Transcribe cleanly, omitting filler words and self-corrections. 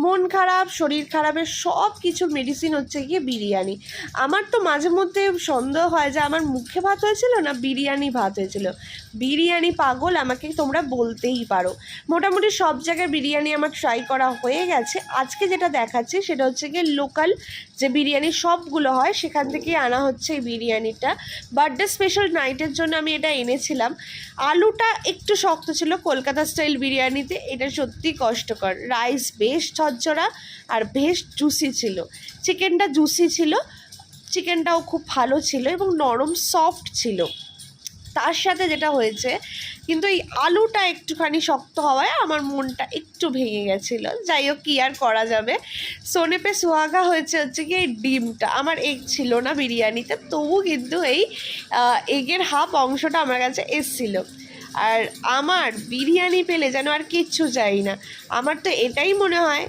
মন খারাপ, শরীর খারাপের সব কিছুর মেডিসিন হচ্ছে গিয়ে বিরিয়ানি। আমার তো মাঝে মধ্যে সন্দেহ হয় যে আমার মুখে ভাত হয়েছিল না বিরিয়ানি ভাত হয়েছিল। বিরিয়ানি পাগল আমাকে তোমরা বলতেই পারো। মোটামুটি সব জায়গায় বিরিয়ানি আমার ট্রাই করা হয়ে গেছে। আজকে যেটা দেখাচ্ছি সেটা হচ্ছে গিয়ে লোকাল যে বিরিয়ানি শপগুলো হয় সেখান থেকেই আনা হচ্ছে এই বিরিয়ানিটা। বার্থডে স্পেশাল নাইটের জন্য আমি এটা এনেছিলাম। আলুটা একটু শক্ত ছিল কলকাতা স্টাইল বিরিয়ানিতে, এটা সত্যি কষ্টকর। রাইস বেশ ঝরঝরা আর বেশ জুসি ছিল, চিকেনটা জুসি ছিল, চিকেনটাও খুব ভালো ছিল এবং নরম সফট ছিল। তার সাথে যেটা হয়েছে কিন্তু এই আলুটা একটুখানি শক্ত হওয়ায় আমার মনটা একটু ভেঙে গেছিলো। যাই হোক, কী আর করা যাবে। সোনে পে সুহাগা হয়েছে হচ্ছে কি এই ডিমটা। আমার এগ ছিল না বিরিয়ানিতে, তবু কিন্তু এই এগের হাফ অংশটা আমার কাছে এসছিলো। আর আমার বিরিয়ানি পেলে যেন আর কিচ্ছু চাই না। আমার তো এটাই মনে হয়